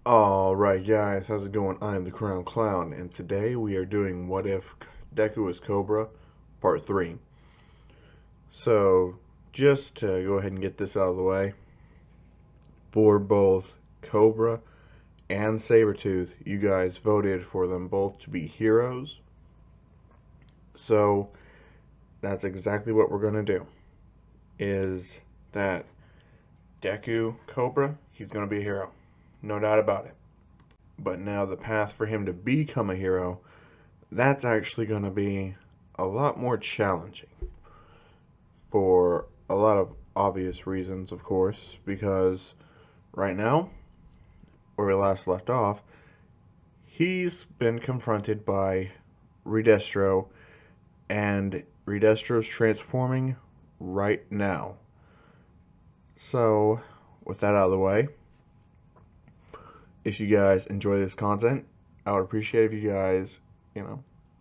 Alright guys, how's it going? I'm the Crown Clown, and today we are doing What If Deku was Cobra, Part 3. So, just to go ahead and get this out of the way, for both Cobra and Sabretooth, you guys voted for them both to be heroes. So, that's exactly what we're going to do, is that Deku, Cobra, he's going to be a hero. No doubt about it. But now the path for him to become a hero, that's actually going to be a lot more challenging for a lot of obvious reasons, of course, because right now, where we last left off, he's been confronted by Redestro, and Redestro's transforming right now. So, with that out of the way, if you guys enjoy this content, I would appreciate if you guys,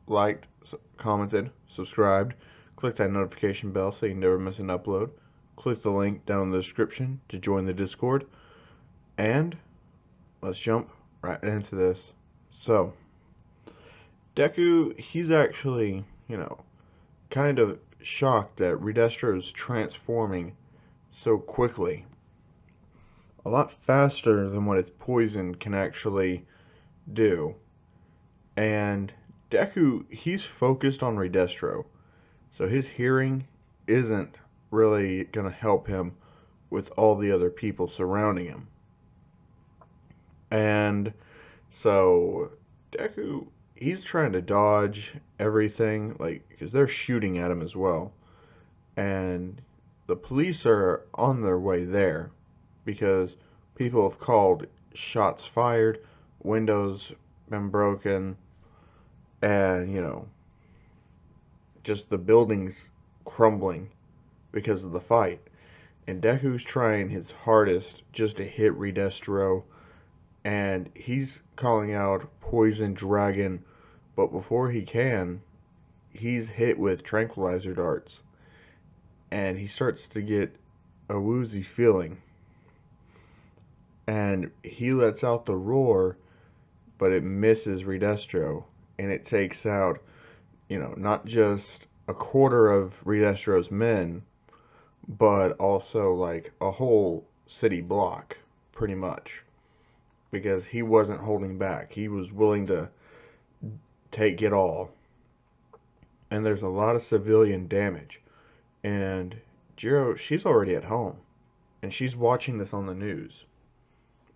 liked, commented, subscribed, click that notification bell so you never miss an upload. Click the link down in the description to join the Discord. And let's jump right into this. So, Deku, he's actually, kind of shocked that Redestro is transforming so quickly. A lot faster than what its poison can actually do. And Deku, he's focused on Redestro. So his hearing isn't really going to help him with all the other people surrounding him. And so Deku, he's trying to dodge everything, like, because they're shooting at him as well. And the police are on their way there because people have called shots fired, windows been broken, and, just the buildings crumbling because of the fight. And Deku's trying his hardest just to hit Redestro, and he's calling out Poison Dragon, but before he can, he's hit with tranquilizer darts, and he starts to get a woozy feeling. And he lets out the roar, but it misses Redestro, and it takes out, not just a quarter of Redestro's men, but also like a whole city block, pretty much. Because he wasn't holding back. He was willing to take it all. And there's a lot of civilian damage. And Jiro, she's already at home. And she's watching this on the news.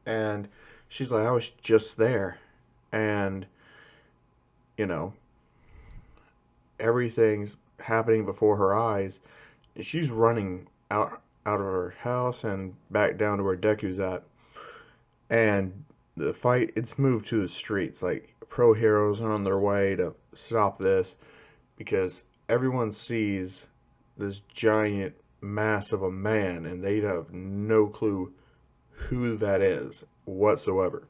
And she's like, I was just there. And, you know, everything's happening before her eyes. And she's running out of her house and back down to where Deku's at. And the fight, it's moved to the streets. Like, pro heroes are on their way to stop this because everyone sees this giant mass of a man and they have no clue who that is whatsoever.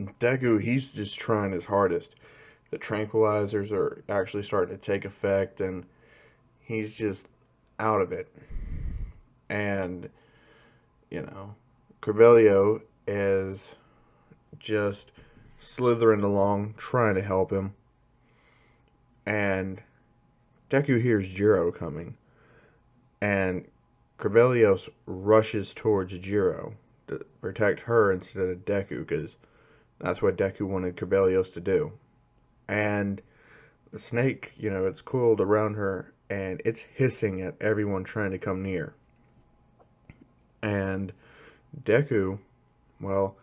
Deku, he's just trying his hardest. The tranquilizers are actually starting to take effect and he's just out of it. And, Corbelio is just slithering along, trying to help him. And Deku hears Jiro coming. And Corbelios rushes towards Jiro to protect her instead of Deku, because that's what Deku wanted Corbelios to do. And the snake, it's coiled around her, and it's hissing at everyone trying to come near. And Deku, well,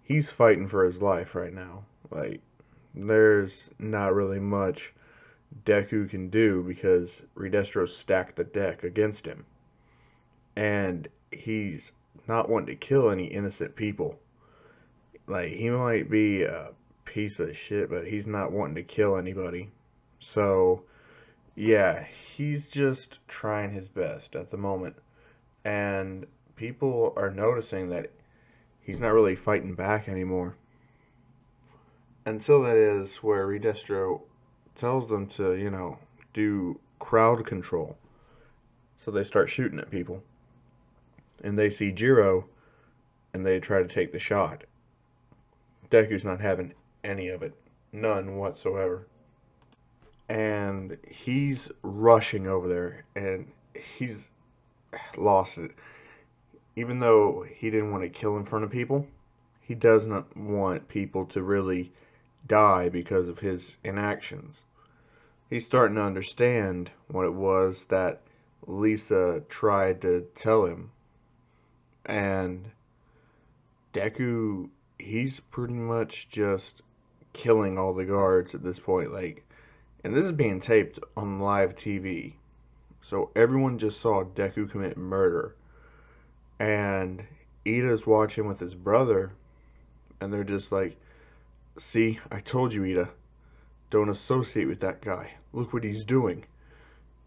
he's fighting for his life right now. Like, there's not really much Deku can do because Redestro stacked the deck against him. And he's not wanting to kill any innocent people. Like, he might be a piece of shit, but he's not wanting to kill anybody. So, yeah, he's just trying his best at the moment. And people are noticing that he's not really fighting back anymore. Until that is where Redestro tells them to, do crowd control. So they start shooting at people. And they see Jiro, and they try to take the shot. Deku's not having any of it. None whatsoever. And he's rushing over there, and he's lost it. Even though he didn't want to kill in front of people, he doesn't want people to really die because of his inactions. He's starting to understand what it was that Lisa tried to tell him. And Deku, he's pretty much just killing all the guards at this point. And this is being taped on live TV. So everyone just saw Deku commit murder. And Ida's watching with his brother, and they're just like, "See, I told you, Ida. Don't associate with that guy. Look what he's doing."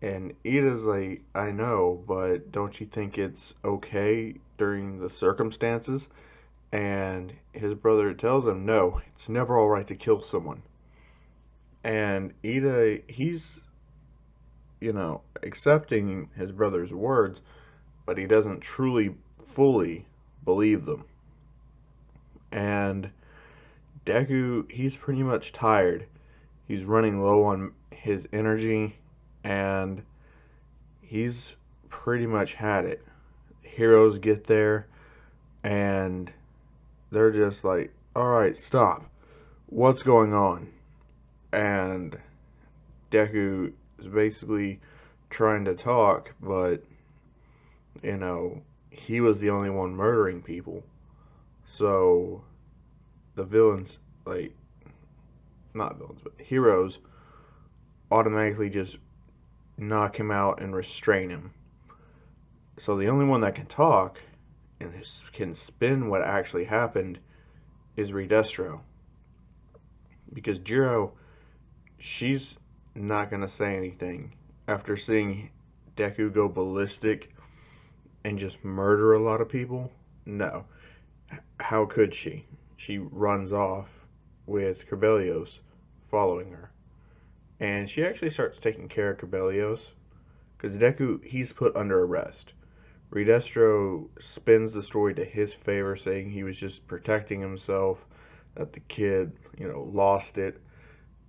And Ida's like, "I know, but don't you think it's okay during the circumstances?" And his brother tells him, "No, it's never alright to kill someone." And Ida, he's, accepting his brother's words, but he doesn't truly, fully believe them. And Deku, he's pretty much tired. He's running low on his energy, and he's pretty much had it. Heroes get there, and they're just like, "Alright, stop. What's going on?" And Deku is basically trying to talk, but, he was the only one murdering people. So the villains, not villains, but heroes, automatically just knock him out and restrain him. So the only one that can talk and can spin what actually happened is Redestro. Because Jiro, she's not going to say anything after seeing Deku go ballistic and just murder a lot of people. No. How could she? She runs off with Corbelios following her. And she actually starts taking care of Corbelios because Deku, he's put under arrest. Redestro spins the story to his favor, saying he was just protecting himself, that the kid, lost it,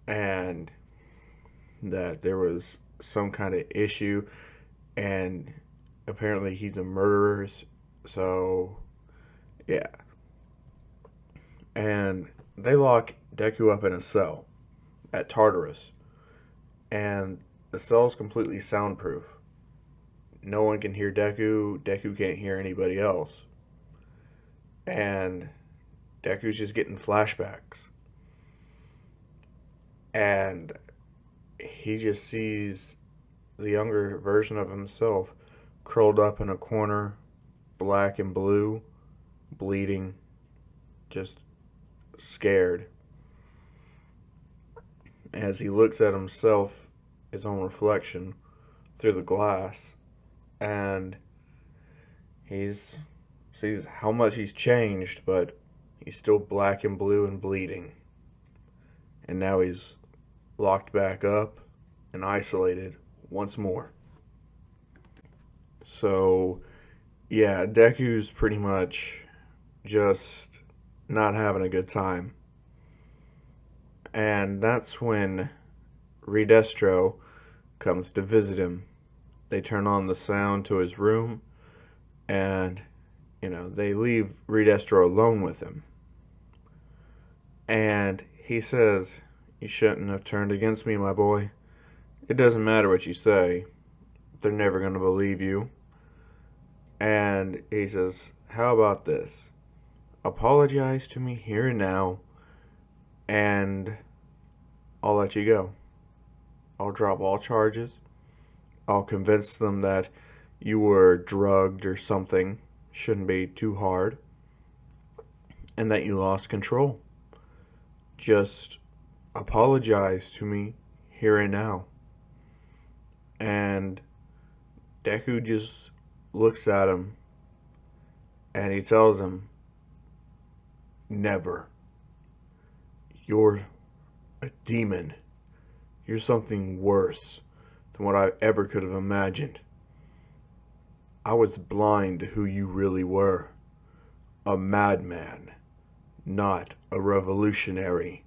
and that there was some kind of issue, and apparently he's a murderer. So, yeah. And they lock Deku up in a cell at Tartarus, and the cell's completely soundproof. No one can hear Deku. Deku can't hear anybody else. And Deku's just getting flashbacks. And he just sees the younger version of himself curled up in a corner, black and blue, bleeding, just scared. As he looks at himself, his own reflection, through the glass, and he sees how much he's changed, but he's still black and blue and bleeding. And now he's locked back up and isolated once more. So, yeah, Deku's pretty much just not having a good time. And that's when Redestro comes to visit him. They turn on the sound to his room, and, they leave Redestro alone with him. And he says, "You shouldn't have turned against me, my boy. It doesn't matter what you say. They're never going to believe you." And he says, "How about this? Apologize to me here and now, and I'll let you go. I'll drop all charges. I'll convince them that you were drugged or something. Shouldn't be too hard. And that you lost control. Just apologize to me here and now." And Deku just looks at him, and he tells him, "Never. You're a demon. You're something worse than what I ever could have imagined. I was blind to who you really were. a madman, not a revolutionary.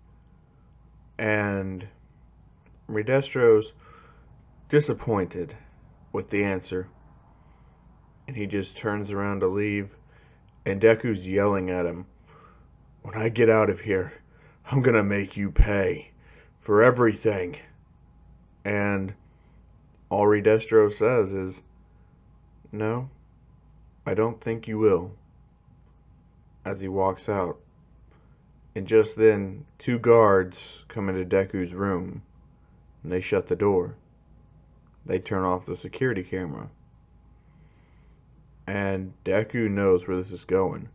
And Redestro's disappointed with the answer, and he just turns around to leave, and Deku's yelling at him, "When I get out of here, I'm gonna make you pay for everything." And all Redestro says is, "No, I don't think you will," as he walks out. And just then, two guards come into Deku's room, and they shut the door. They turn off the security camera. And Deku knows where this is going.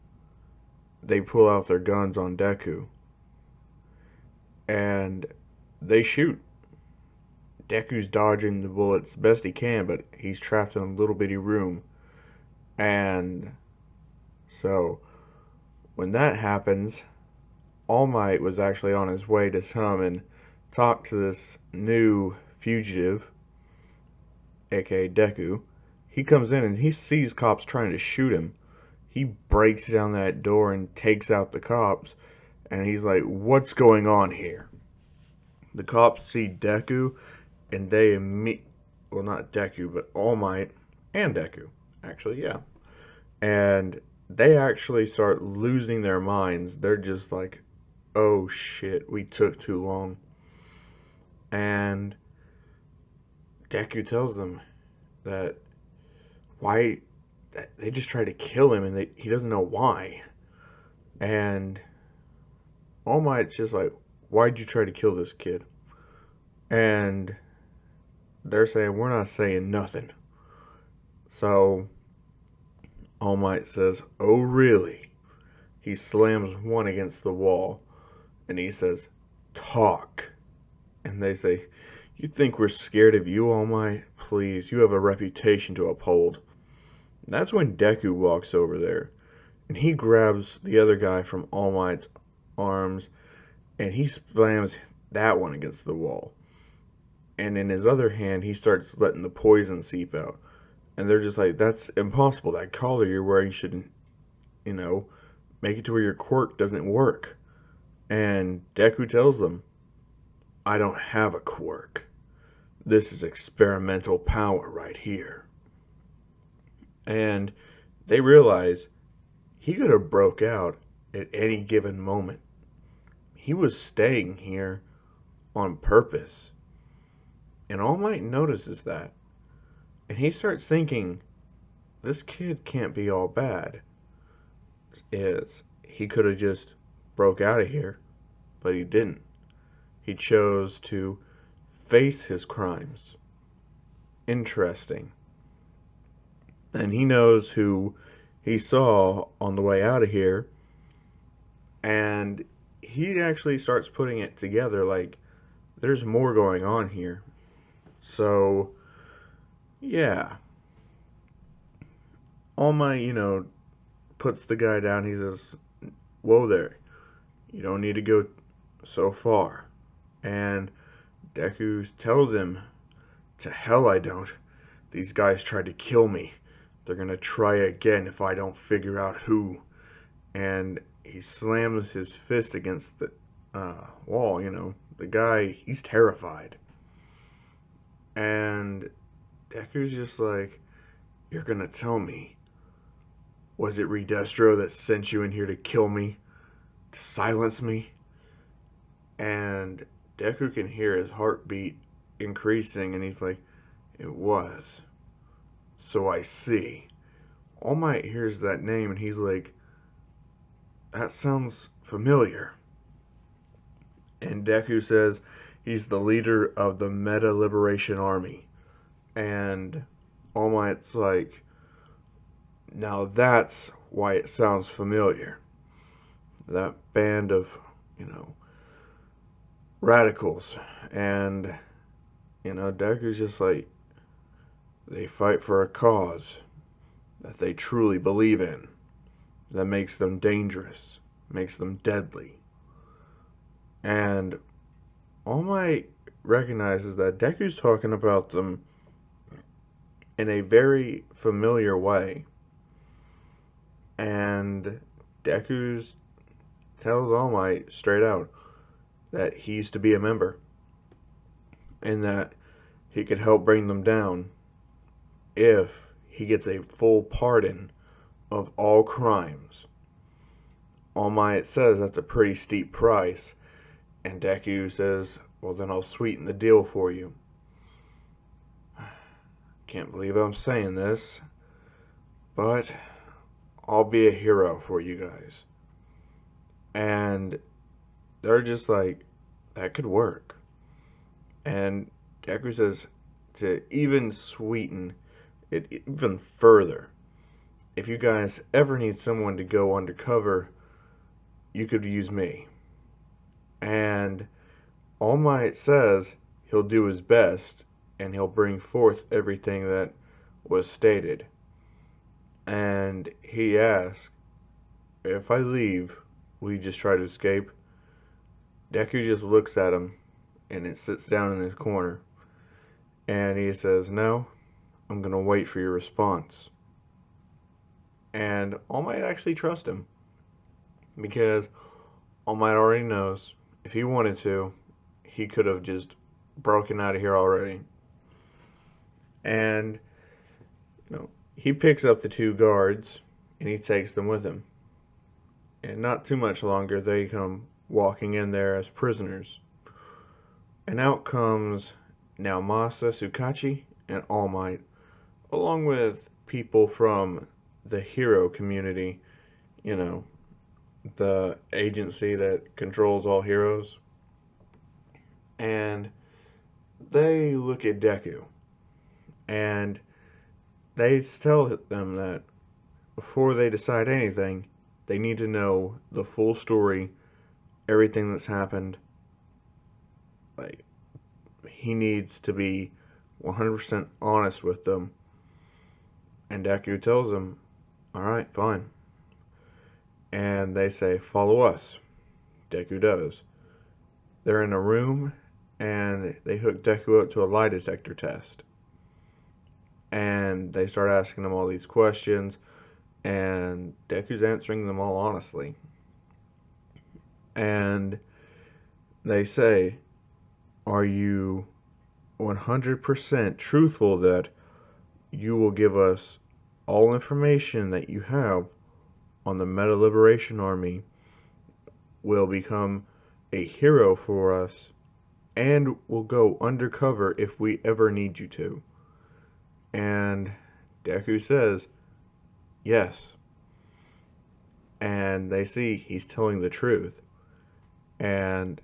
They pull out their guns on Deku, and they shoot. Deku's dodging the bullets best he can, but he's trapped in a little bitty room. And so, when that happens, All Might was actually on his way to come and talk to this new fugitive, aka Deku. He comes in and he sees cops trying to shoot him. He breaks down that door and takes out the cops. And he's like, "What's going on here?" The cops see Deku, and they well, not Deku, but All Might and Deku, actually, yeah. And they actually start losing their minds. They're just like, "Oh shit, we took too long." And Deku tells them that why they just tried to kill him, and he doesn't know why. And All Might's just like, "Why'd you try to kill this kid?" And they're saying, "We're not saying nothing." So All Might says, "Oh, really?" He slams one against the wall, and he says, "Talk." And they say, "You think we're scared of you, All Might? Please, you have a reputation to uphold." That's when Deku walks over there, and he grabs the other guy from All Might's arms, and he slams that one against the wall. And in his other hand, he starts letting the poison seep out. And they're just like, "That's impossible. That collar you're wearing should, you know, make it to where your quirk doesn't work." And Deku tells them, "I don't have a quirk. This is experimental power right here." And they realize he could have broke out at any given moment. He was staying here on purpose. And All Might notices that. And he starts thinking, this kid can't be all bad. He could have just broke out of here, but he didn't. He chose to face his crimes. Interesting. And he knows who he saw on the way out of here, and he actually starts putting it together like there's more going on here. So, yeah. All Might, puts the guy down. He says, "Whoa there. You don't need to go so far." And Deku tells him, "To hell I don't. These guys tried to kill me. They're gonna try again if I don't figure out who." And he slams his fist against the wall, The guy, he's terrified. And Deku's just like, "You're gonna tell me. Was it Redestro that sent you in here to kill me? To silence me?" And Deku can hear his heartbeat increasing, and he's like, "It was. So I see." All Might hears that name, and he's like, "That sounds familiar." And Deku says he's the leader of the Meta Liberation Army. And All Might's like, "Now that's why it sounds familiar. That band of, radicals." And, Deku's just like, they fight for a cause that they truly believe in, that makes them dangerous, makes them deadly. And All Might recognizes that Deku's talking about them in a very familiar way. And Deku tells All Might straight out that he used to be a member and that he could help bring them down if he gets a full pardon of all crimes. All Might says that's a pretty steep price, and Deku says, well, then I'll sweeten the deal for you. Can't believe I'm saying this, but I'll be a hero for you guys. And they're just like, that could work. And Deku says to even sweeten it even further, if you guys ever need someone to go undercover, you could use me. And All Might says he'll do his best and he'll bring forth everything that was stated. And he asks, if I leave, will you just try to escape? Deku just looks at him and it sits down in his corner. And he says, no, I'm going to wait for your response. And All Might actually trust him, because All Might already knows if he wanted to, he could have just broken out of here already. And, he picks up the two guards and he takes them with him. And not too much longer, they come walking in there as prisoners. And out comes now Masa, Tsukachi, and All Might, along with people from the hero community, the agency that controls all heroes. And they look at Deku, and they tell them that before they decide anything, they need to know the full story, everything that's happened. Like, he needs to be 100% honest with them. And Deku tells them, alright, fine. And they say, follow us. Deku does. They're in a room, and they hook Deku up to a lie detector test. And they start asking him all these questions, and Deku's answering them all honestly. And they say, are you 100% truthful that you will give us all information that you have on the Meta Liberation Army, will become a hero for us, and will go undercover if we ever need you to? And Deku says, yes. And they see he's telling the truth. And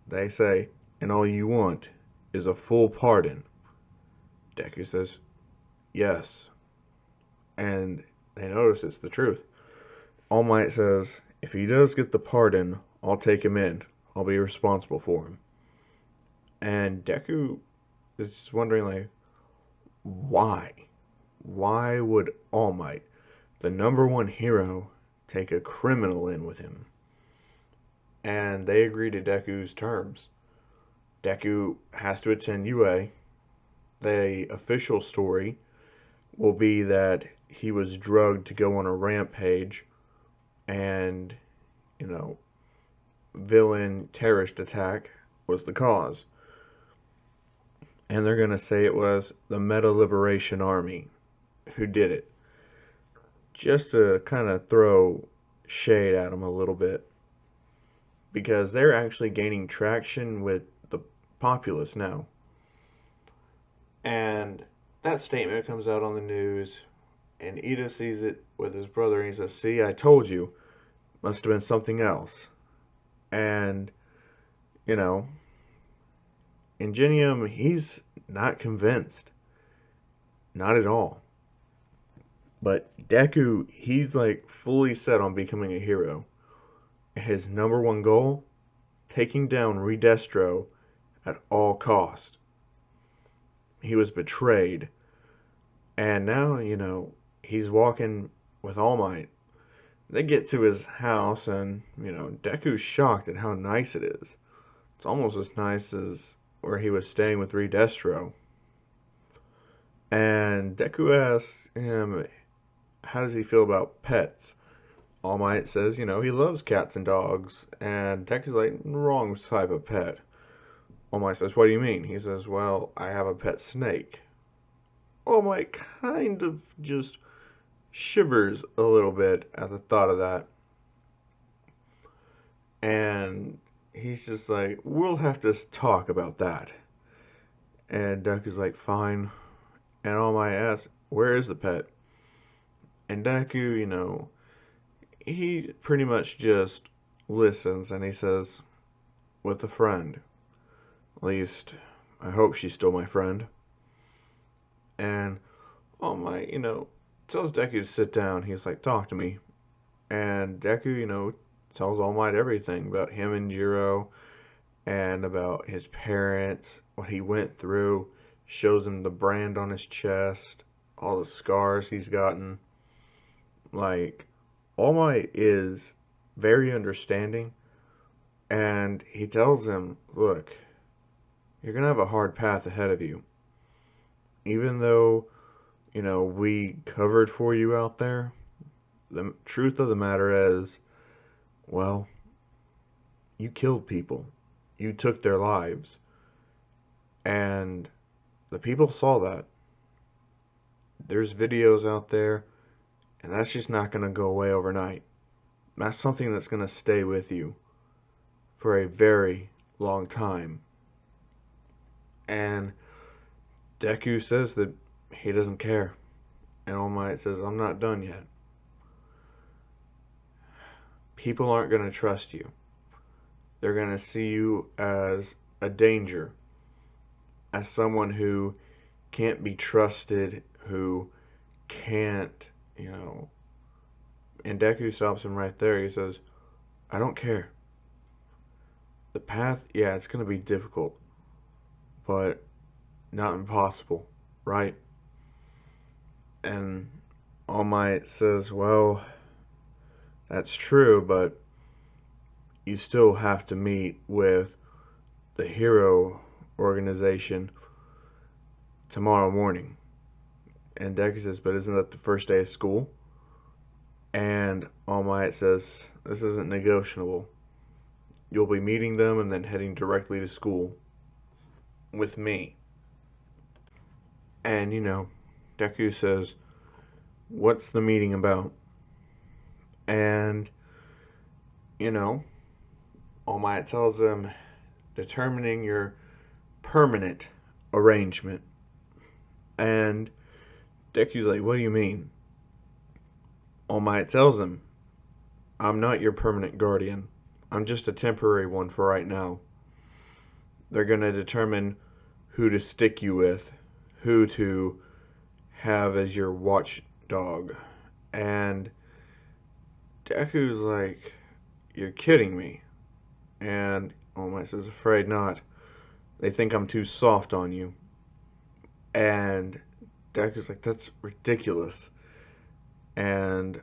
they say, and all you want is a full pardon. Deku says, yes. And they notice it's the truth. All Might says, if he does get the pardon, I'll take him in. I'll be responsible for him. And Deku is wondering, like, why? Why would All Might, the number one hero, take a criminal in with him? And they agree to Deku's terms. Deku has to attend UA. The official story will be that he was drugged to go on a rampage, and, villain terrorist attack was the cause. And they're going to say it was the Meta Liberation Army who did it, just to kind of throw shade at them a little bit, because they're actually gaining traction with the populace now. And that statement comes out on the news, and Ida sees it with his brother, and he says, see, I told you, must have been something else. And, Ingenium, he's not convinced. Not at all. But Deku, he's like fully set on becoming a hero. His number one goal, taking down Redestro at all cost. He was betrayed. And now, he's walking with All Might. They get to his house, and, Deku's shocked at how nice it is. It's almost as nice as where he was staying with Redestro. And Deku asks him, how does he feel about pets? All Might says, he loves cats and dogs. And Deku's like, wrong type of pet. All Might says, what do you mean? He says, well, I have a pet snake. All Might kind of just shivers a little bit at the thought of that. And he's just like, we'll have to talk about that. And Deku's like, fine. And All Might asks, where is the pet? And Deku, he pretty much just listens and he says, with a friend. At least, I hope she's still my friend. And All Might, tells Deku to sit down. He's like, talk to me. And Deku, tells All Might everything about him and Jiro and about his parents, what he went through, shows him the brand on his chest, all the scars he's gotten. Like, All Might is very understanding, and he tells him, look, you're going to have a hard path ahead of you. Even though, we covered for you out there, the truth of the matter is, well, you killed people. You took their lives. And the people saw that. There's videos out there, and that's just not going to go away overnight. That's something that's going to stay with you for a very long time. And Deku says that he doesn't care. And All Might says, I'm not done yet. People aren't going to trust you. They're going to see you as a danger, as someone who can't be trusted, who can't, And Deku stops him right there. He says, I don't care. The path, yeah, it's going to be difficult, but not impossible, right? And All Might says, well, that's true, but you still have to meet with the hero organization tomorrow morning. And Deku says, but isn't that the first day of school? And All Might says, this isn't negotiable. You'll be meeting them and then heading directly to school with me. And, Deku says, what's the meeting about? And, All Might tells him, determining your permanent arrangement. And Deku's like, what do you mean? All Might tells him, I'm not your permanent guardian. I'm just a temporary one for right now. They're going to determine who to stick you with, who to have as your watchdog. And Deku's like, you're kidding me. And All Might says, afraid not. They think I'm too soft on you. And Deku's like, that's ridiculous. And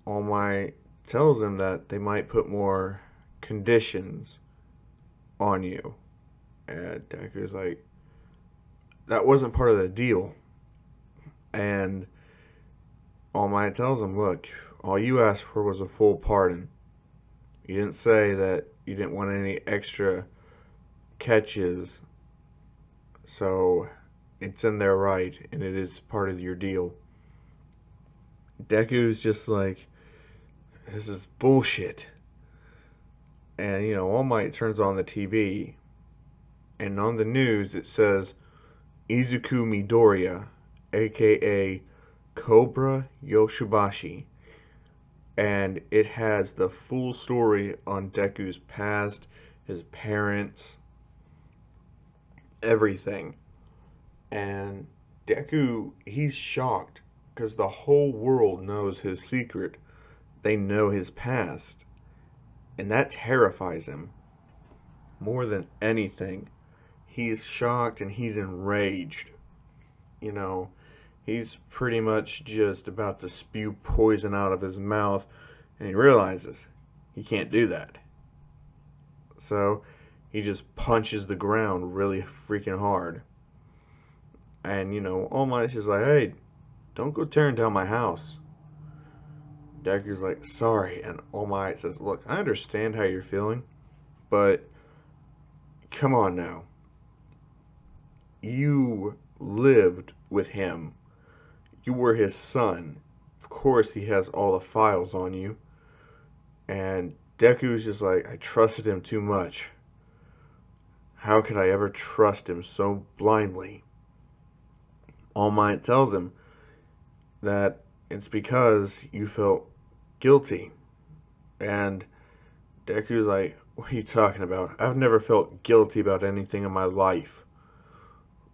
All Might tells him that they might put more conditions on you. And Deku's like, that wasn't part of the deal. And All Might tells him, look, all you asked for was a full pardon. You didn't say that you didn't want any extra catches. So it's in their right, and it is part of your deal. Deku's just like, this is bullshit. And, All Might turns on the TV, and on the news it says, Izuku Midoriya, aka Cobra Yoshibashi. And it has the full story on Deku's past, his parents, everything. And Deku, he's shocked because the whole world knows his secret. They know his past. And that terrifies him more than anything. He's shocked and he's enraged. He's pretty much just about to spew poison out of his mouth, and he realizes he can't do that. So he just punches the ground really freaking hard. And, All Might's just like, hey, don't go tearing down my house. Deku's like, sorry. And All Might says, look, I understand how you're feeling, but come on now. You lived with him. You were his son. Of course, he has all the files on you. And Deku's just like, I trusted him too much. How could I ever trust him so blindly? All Might tells him that it's because you felt guilty. And Deku's like, what are you talking about? I've never felt guilty about anything in my life.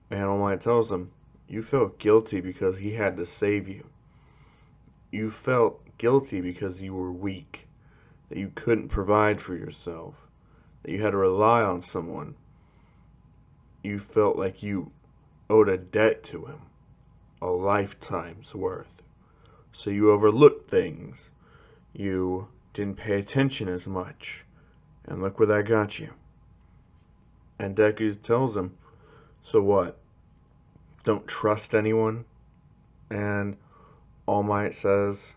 And All Might tells him, you felt guilty because he had to save you. You felt guilty because you were weak, that you couldn't provide for yourself, that you had to rely on someone. You felt like you owed a debt to him, a lifetime's worth. So you overlooked things. You didn't pay attention as much. And look where that got you. And Deku tells him, so what? Don't trust anyone? And All Might says,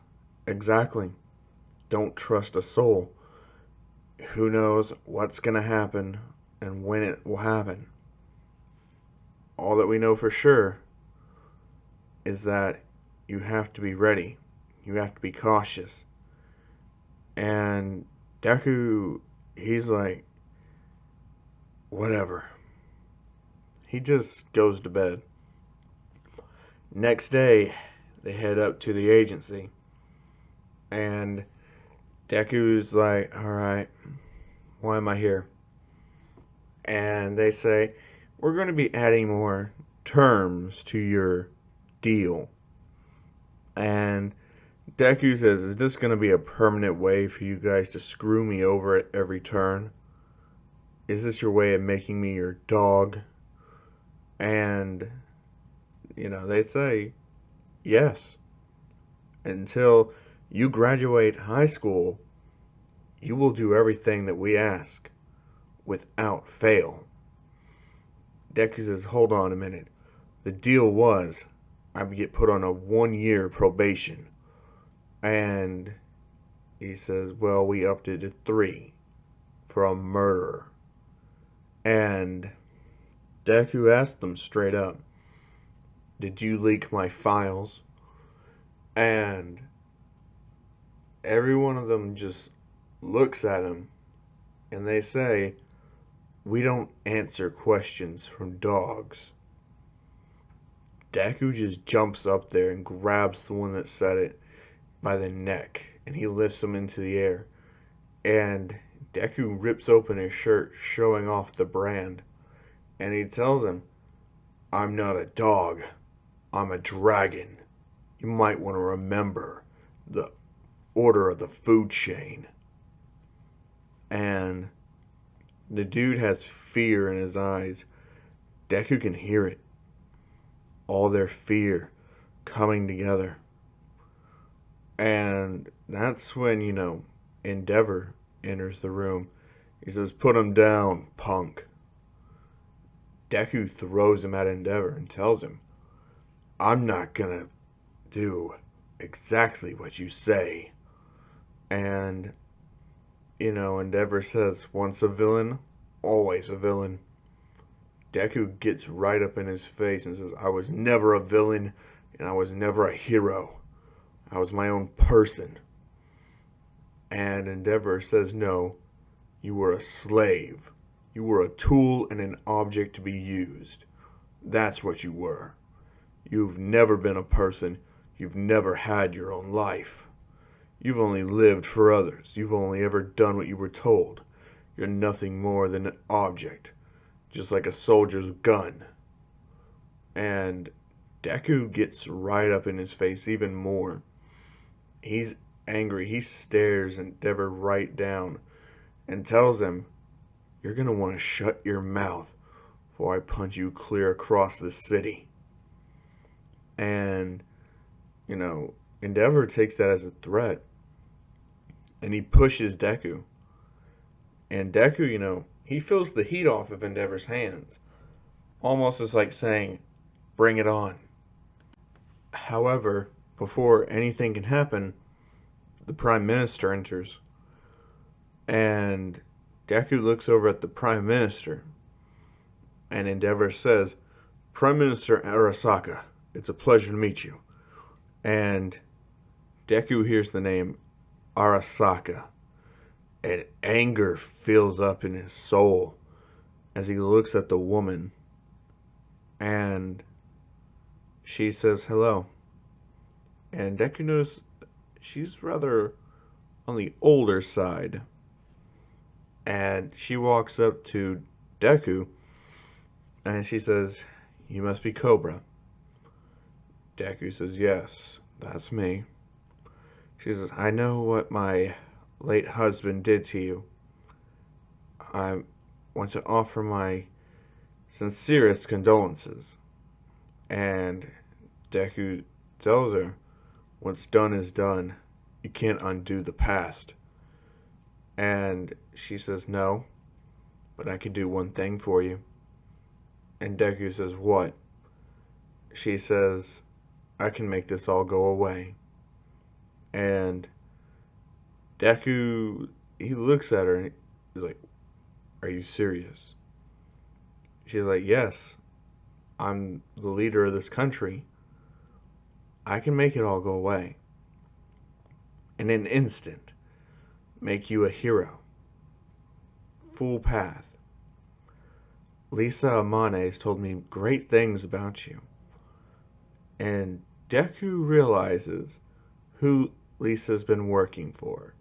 exactly. Don't trust a soul. Who knows what's going to happen and when it will happen. All that we know for sure is that you have to be ready. You have to be cautious. And Deku, he's like, whatever. He just goes to bed. Next day, they head up to the agency. And Deku's like, alright, why am I here? And they say, we're going to be adding more terms to your deal. And Deku says, is this going to be a permanent way for you guys to screw me over at every turn? Is this your way of making me your dog? And, they say, yes. Until you graduate high school, you will do everything that we ask without fail. Deku says, hold on a minute. The deal was I would get put on a 1-year probation. And he says, well, we upped it to 3 for a murder. And Deku asked them straight up, did you leak my files? And every one of them just looks at him and they say, we don't answer questions from dogs. Deku just jumps up there and grabs the one that said it by the neck and he lifts him into the air. And Deku rips open his shirt, showing off the brand. And he tells him, I'm not a dog. I'm a dragon. You might want to remember the order of the food chain. And the dude has fear in his eyes. Deku can hear it. All their fear coming together. And that's when, Endeavor enters the room. He says, put him down, punk. Deku throws him at Endeavor and tells him, I'm not gonna do exactly what you say. And, Endeavor says, once a villain, always a villain. Deku gets right up in his face and says, I was never a villain and I was never a hero. I was my own person. And Endeavor says, no, you were a slave. You were a tool and an object to be used. That's what you were. You've never been a person. You've never had your own life. You've only lived for others. You've only ever done what you were told. You're nothing more than an object, just like a soldier's gun. And Deku gets right up in his face even more. He's angry. He stares Endeavor right down and tells him, you're going to want to shut your mouth before I punch you clear across the city. And, Endeavor takes that as a threat. And he pushes Deku. And Deku, he feels the heat off of Endeavor's hands. Almost as like saying, bring it on. However, before anything can happen, the Prime Minister enters. And Deku looks over at the Prime Minister, and Endeavor says, Prime Minister Arasaka, it's a pleasure to meet you. And Deku hears the name Arasaka, and anger fills up in his soul as he looks at the woman. And she says hello. And Deku notices she's rather on the older side. And she walks up to Deku and she says, you must be Cobra. Deku says, yes, that's me. She says, I know what my late husband did to you. I want to offer my sincerest condolences. And Deku tells her, what's done is done. You can't undo the past. And she says, no, but I can do one thing for you. And Deku says, what? She says, I can make this all go away. And Deku, he looks at her and he's like, are you serious? She's like, yes, I'm the leader of this country. I can make it all go away. In an instant, make you a hero. Full path. Lisa Amane has told me great things about you. And Deku realizes who Lisa's been working for.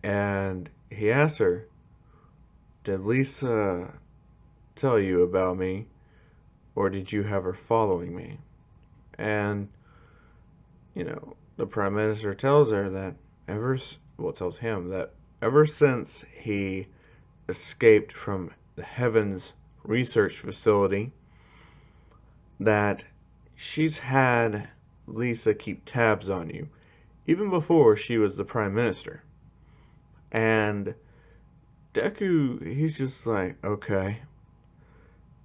And he asks her, did Lisa tell you about me, or did you have her following me? And, the Prime Minister tells her that tells him that ever since he escaped from the Heavens Research Facility, that she's had Lisa keep tabs on you, even before she was the Prime Minister. And Deku, he's just like, okay,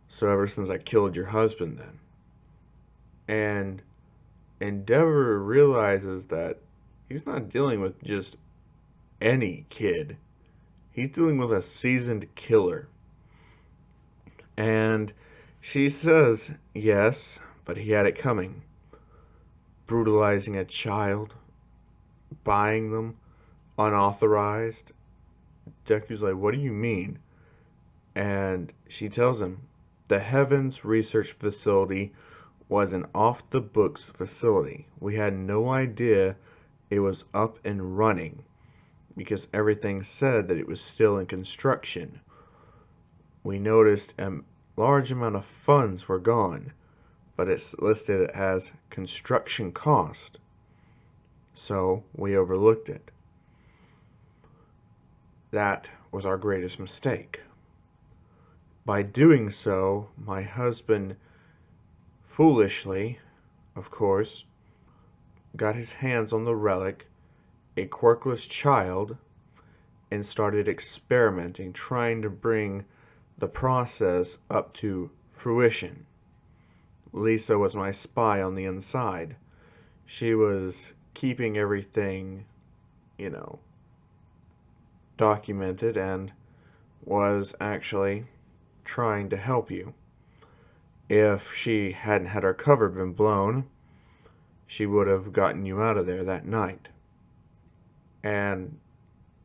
so ever since I killed your husband then. And Endeavor realizes that he's not dealing with just any kid. He's dealing with a seasoned killer. And she says, yes, but he had it coming. Brutalizing a child, buying them unauthorized. Deku's like, what do you mean? And she tells him, the Heavens Research Facility was an off-the-books facility. We had no idea it was up and running because everything said that it was still in construction. We noticed a large amount of funds were gone, but it's listed as construction cost. So we overlooked it. That was our greatest mistake. By doing so, my husband foolishly, of course, got his hands on the relic, a quirkless child, and started experimenting, trying to bring the process up to fruition. Lisa was my spy on the inside. She was keeping everything, documented and was actually trying to help you. If she hadn't had her cover been blown, she would have gotten you out of there that night. And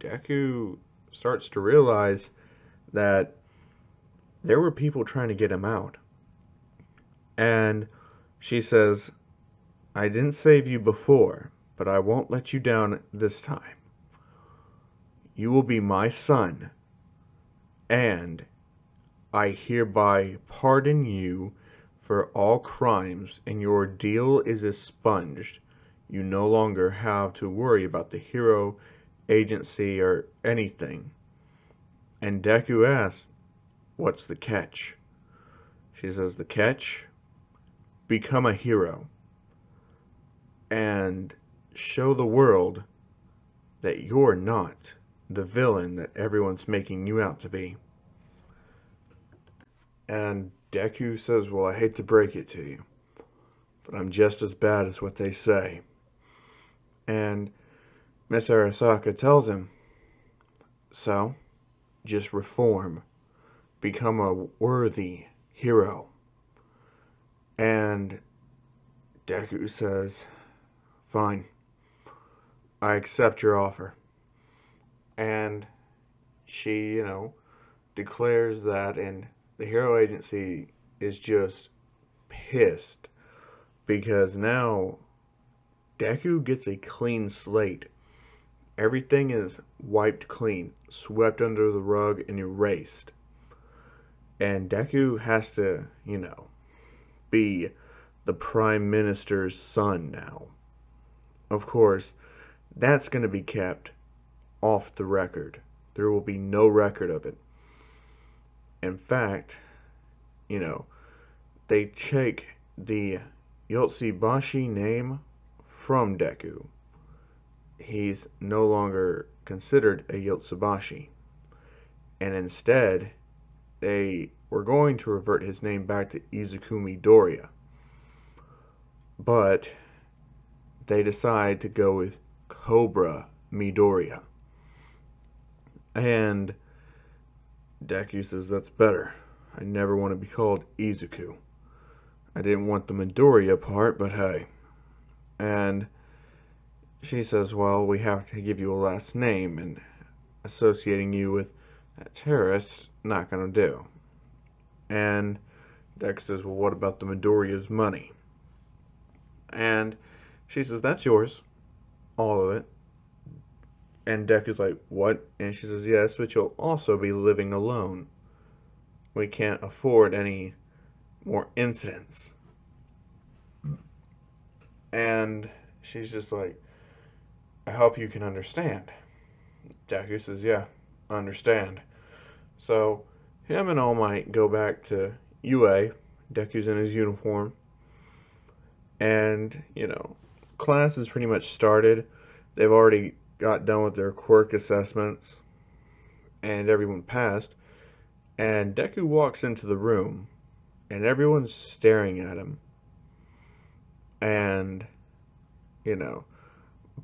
Deku starts to realize that there were people trying to get him out. And she says, I didn't save you before, but I won't let you down this time. You will be my son, and I hereby pardon you for all crimes, and your deal is expunged. You no longer have to worry about the hero agency or anything. And Deku asks, what's the catch? She says, the catch? Become a hero. And show the world that you're not the villain that everyone's making you out to be. And Deku says, well, I hate to break it to you, but I'm just as bad as what they say. And Miss Arasaka tells him, so, just reform. Become a worthy hero. And Deku says, fine, I accept your offer. And she, declares that, and the Hero Agency is just pissed because now Deku gets a clean slate. Everything is wiped clean, swept under the rug, and erased. And Deku has to, be the Prime Minister's son now. Of course, that's going to be kept off the record. There will be no record of it. In fact, they take the Yotsubashi name from Deku. He's no longer considered a Yotsubashi. And instead, they were going to revert his name back to Izuku Midoriya. But they decide to go with Cobra Midoriya. And Deku says, that's better. I never want to be called Izuku. I didn't want the Midoriya part, but hey. And she says, well, we have to give you a last name, and associating you with a terrorist, not gonna do. And Deku says, well, what about the Midoriya's money? And she says, that's yours. All of it. And Deku's like, what? And she says, yes, but you'll also be living alone. We can't afford any more incidents. And she's just like, I hope you can understand. Deku says, yeah, I understand. So him and All Might go back to UA. Deku's in his uniform. And, class is pretty much started. They've already got done with their quirk assessments. And everyone passed. And Deku walks into the room. And everyone's staring at him. And,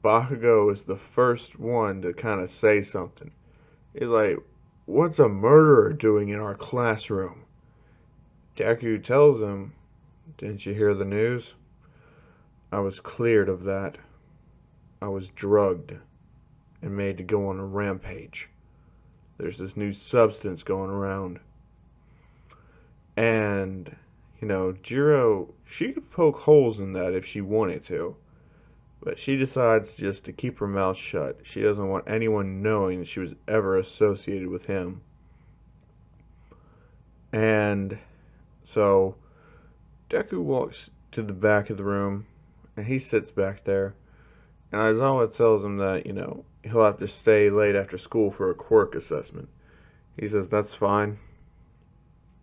Bakugo is the first one to kind of say something. He's like, what's a murderer doing in our classroom? Deku tells him, didn't you hear the news? I was cleared of that. I was drugged and made to go on a rampage. There's this new substance going around. And, Jiro, she could poke holes in that if she wanted to. But she decides just to keep her mouth shut. She doesn't want anyone knowing that she was ever associated with him. And so Deku walks to the back of the room, and he sits back there. And Aizawa tells him that, he'll have to stay late after school for a quirk assessment. He says that's fine.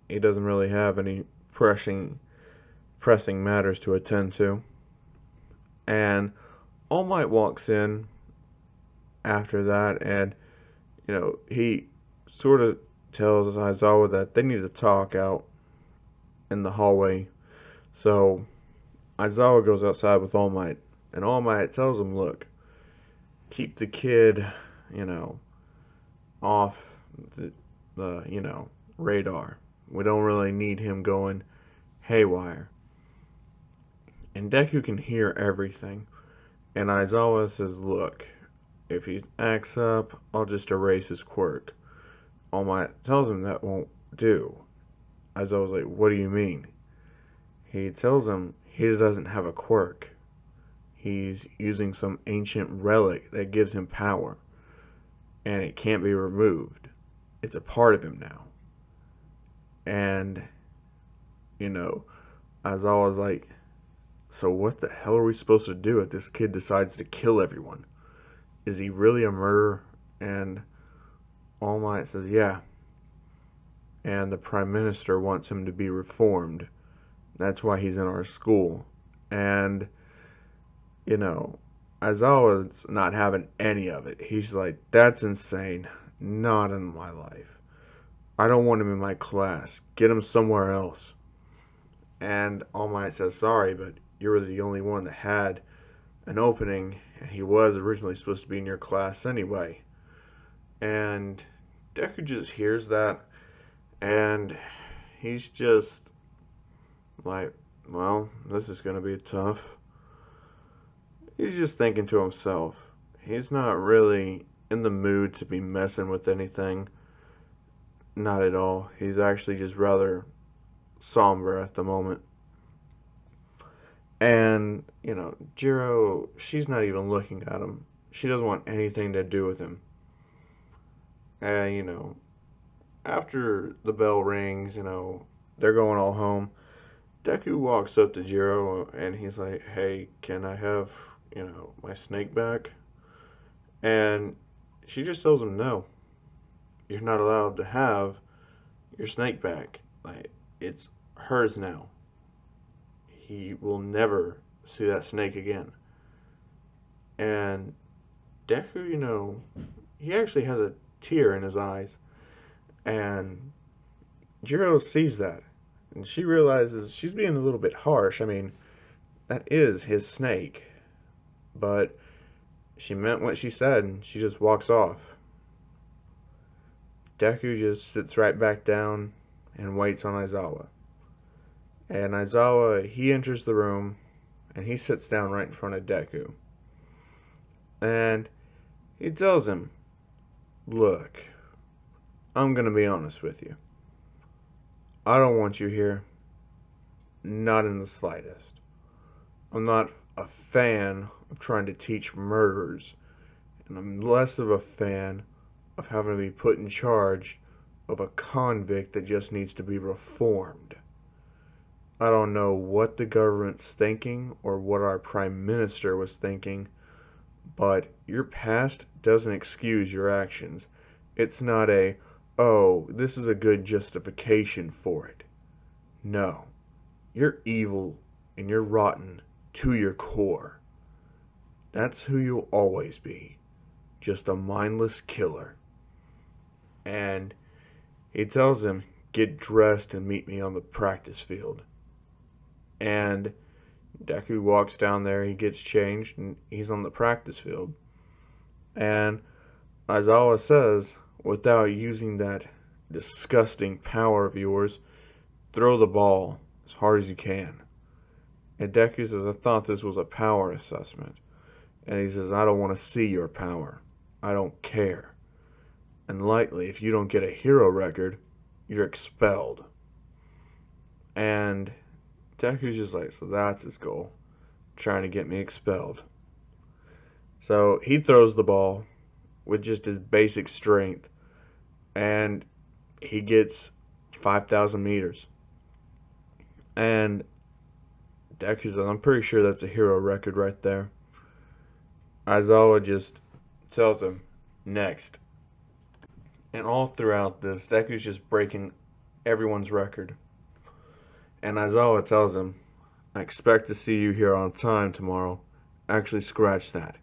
He doesn't really have any pressing matters to attend to. And All Might walks in after that, and, he sort of tells Aizawa that they need to talk out in the hallway. So Aizawa goes outside with All Might, and All Might tells him, look, keep the kid, off the radar. We don't really need him going haywire. And Deku can hear everything. And Aizawa says, look, if he acts up, I'll just erase his quirk. All Might tells him that won't do. Aizawa's like, what do you mean? He tells him he doesn't have a quirk. He's using some ancient relic that gives him power. And it can't be removed. It's a part of him now. And, Aizawa's like, so what the hell are we supposed to do if this kid decides to kill everyone? Is he really a murderer? And All Might says, yeah. And the Prime Minister wants him to be reformed. That's why he's in our school. And, Aizawa's not having any of it. He's like, that's insane. Not in my life. I don't want him in my class. Get him somewhere else. And All Might says, sorry, but you were the only one that had an opening, and he was originally supposed to be in your class anyway. And Deku just hears that, and he's just like, well, this is going to be tough. He's just thinking to himself. He's not really in the mood to be messing with anything. Not at all. He's actually just rather somber at the moment. And, Jiro, she's not even looking at him. She doesn't want anything to do with him. And, after the bell rings, they're going all home. Deku walks up to Jiro and he's like, hey, can I have, my snake back? And she just tells him, no, you're not allowed to have your snake back. Like, it's hers now. He will never see that snake again. And Deku, he actually has a tear in his eyes. And Jiro sees that. And she realizes she's being a little bit harsh. I mean, that is his snake. But she meant what she said, and she just walks off. Deku just sits right back down and waits on Aizawa. And Aizawa, he enters the room, and he sits down right in front of Deku. And he tells him, look, I'm going to be honest with you. I don't want you here. Not in the slightest. I'm not a fan of trying to teach murderers. And I'm less of a fan of having to be put in charge of a convict that just needs to be reformed. I don't know what the government's thinking or what our prime minister was thinking, but your past doesn't excuse your actions. It's not oh, this is a good justification for it. No. You're evil and you're rotten to your core. That's who you'll always be. Just a mindless killer. And he tells him, get dressed and meet me on the practice field. And Deku walks down there, he gets changed, and he's on the practice field. And Aizawa says, without using that disgusting power of yours, throw the ball as hard as you can. And Deku says, I thought this was a power assessment. And he says, I don't want to see your power. I don't care. And likely, if you don't get a hero record, you're expelled. And Deku's just like, so that's his goal. Trying to get me expelled. So he throws the ball with just his basic strength. And he gets 5,000 meters. And Deku says, I'm pretty sure that's a hero record right there. Aizawa just tells him, next. And all throughout this, Deku's just breaking everyone's record. And Aizawa tells him, I expect to see you here on time tomorrow. Actually, scratch that.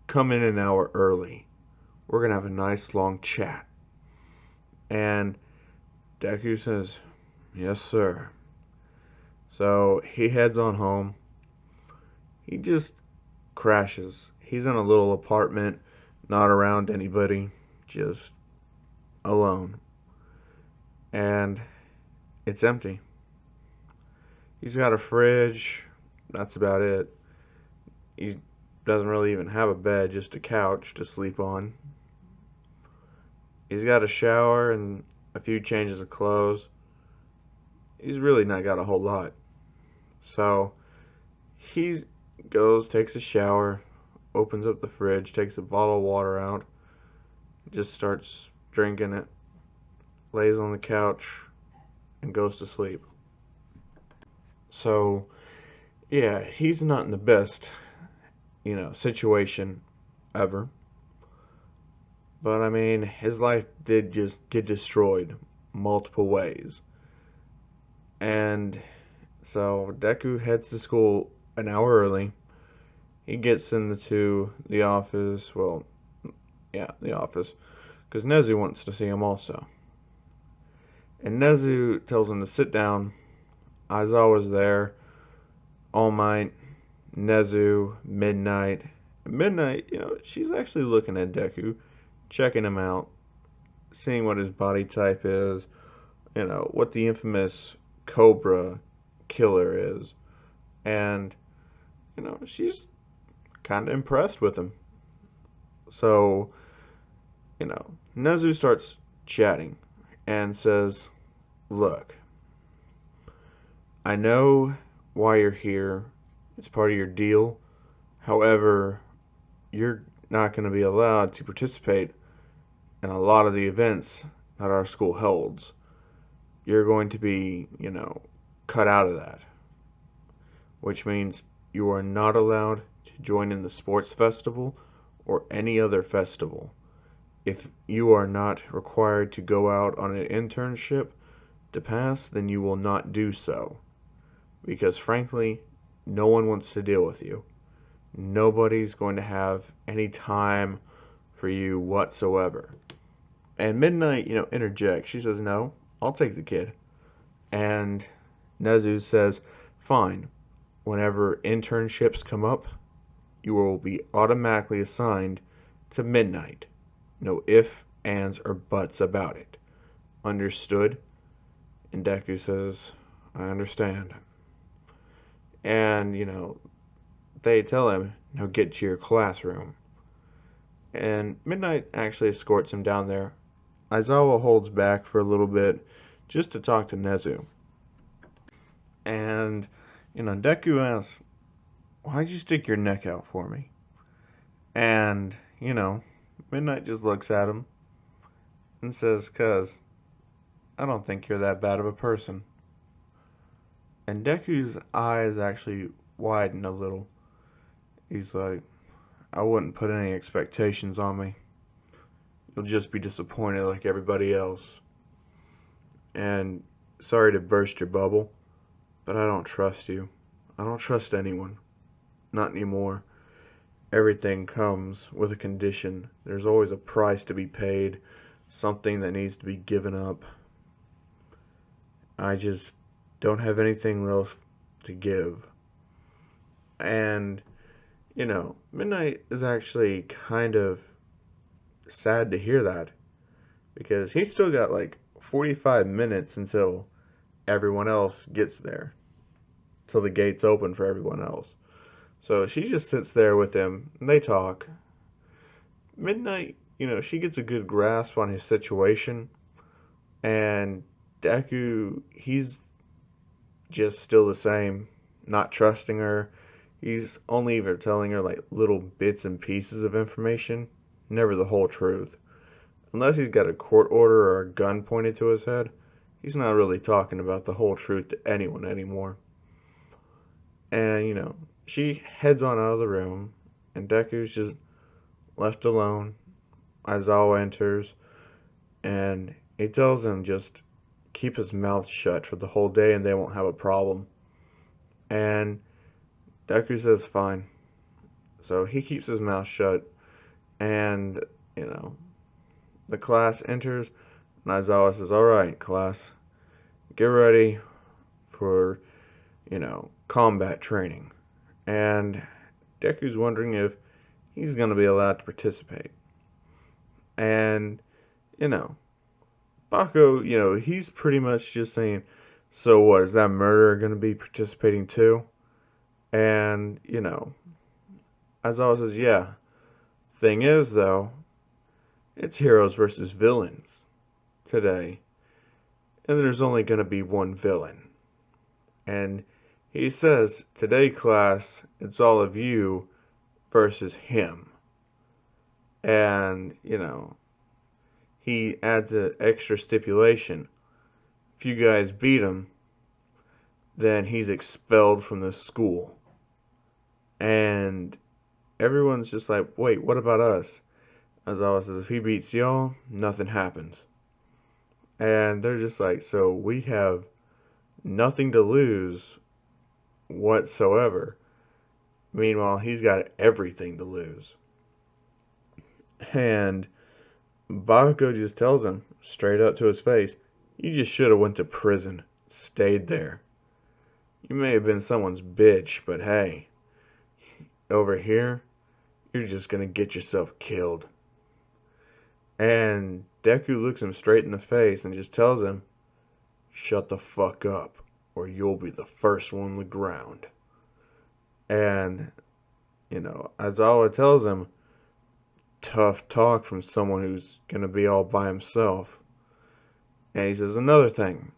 Come in an hour early. We're going to have a nice long chat. And Deku says, yes, sir. So he heads on home. He just crashes. He's in a little apartment, not around anybody, just alone. And it's empty. He's got a fridge. That's about it. He doesn't really even have a bed, just a couch to sleep on. He's got a shower and a few changes of clothes. He's really not got a whole lot. So he goes, takes a shower, opens up the fridge, takes a bottle of water out, just starts drinking it, lays on the couch, and goes to sleep. So, yeah, he's not in the best, situation ever. But, I mean, his life did just get destroyed multiple ways. And so Deku heads to school an hour early. He gets into the office. Well, yeah, the office. Because Nezu wants to see him also. And Nezu tells him to sit down. Aizawa's there. All Might, Nezu, Midnight. Midnight, she's actually looking at Deku, checking him out, seeing what his body type is, what the infamous Cobra killer is. And, she's kind of impressed with him. So, Nezu starts chatting and says, "Look, I know why you're here. It's part of your deal. However, you're not going to be allowed to participate in a lot of the events that our school holds. You're going to be, cut out of that, which means you are not allowed to join in the sports festival or any other festival. If you are not required to go out on an internship to pass, then you will not do so. Because frankly, no one wants to deal with you. Nobody's going to have any time for you whatsoever." And Midnight, interjects. She says, "No, I'll take the kid." And Nezu says, "Fine. Whenever internships come up, you will be automatically assigned to Midnight. No ifs, ands, or buts about it. Understood?" And Deku says, "I understand." And, they tell him, "Now get to your classroom." And Midnight actually escorts him down there. Aizawa holds back for a little bit just to talk to Nezu. And, Deku asks, "Why'd you stick your neck out for me?" And, Midnight just looks at him and says, "'Cause I don't think you're that bad of a person." And Deku's eyes actually widen a little. He's like, "I wouldn't put any expectations on me. You'll just be disappointed like everybody else. And sorry to burst your bubble, but I don't trust you. I don't trust anyone. Not anymore. Everything comes with a condition. There's always a price to be paid, something that needs to be given up. I just don't have anything else to give." And, Midnight is actually kind of sad to hear that, because he's still got like 45 minutes until everyone else gets there, till the gates open for everyone else. So she just sits there with him, and they talk. Midnight, she gets a good grasp on his situation, and Deku, he's just still the same, not trusting her. He's only ever telling her like little bits and pieces of information, never the whole truth. Unless he's got a court order or a gun pointed to his head, he's not really talking about the whole truth to anyone anymore. And, she heads on out of the room, and Deku's just left alone. Aizawa enters, and he tells him just keep his mouth shut for the whole day and they won't have a problem. And Deku says fine. So he keeps his mouth shut, and, the class enters, and Aizawa says, "Alright, class, get ready for, combat training." And Deku's wondering if he's going to be allowed to participate. And, Bako, he's pretty much just saying, "So what, is that murderer going to be participating too?" And, Aizawa says, "Yeah. Thing is, though, it's heroes versus villains today. And there's only going to be one villain." And he says, "Today, class, it's all of you versus him." And, he adds an extra stipulation. If you guys beat him, then he's expelled from the school. And everyone's just like, "Wait, what about us?" Aizawa says, "If he beats y'all, nothing happens." And they're just like, "So we have nothing to lose whatsoever." Meanwhile, he's got everything to lose. And Bakugo just tells him straight up to his face, "You just should have went to prison, stayed there. You may have been someone's bitch, but hey, over here, you're just gonna get yourself killed. And Deku looks him straight in the face and just tells him, shut the fuck up, or you'll be the first one on the ground. And, Aizawa tells him, tough talk from someone who's gonna be all by himself. And he says, another thing,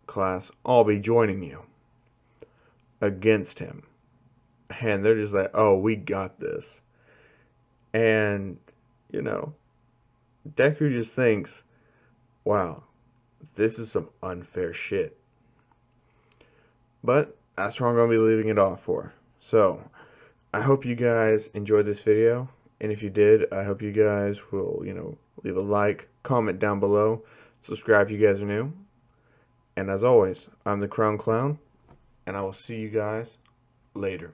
class, I'll be joining you against him. And they're just like, oh, we got this. And, Deku just thinks, wow, this is some unfair shit. But that's where I'm going to be leaving it off for. So, I hope you guys enjoyed this video. And if you did, I hope you guys will, leave a like, comment down below, subscribe if you guys are new. And as always, I'm the Crown Clown, and I will see you guys later.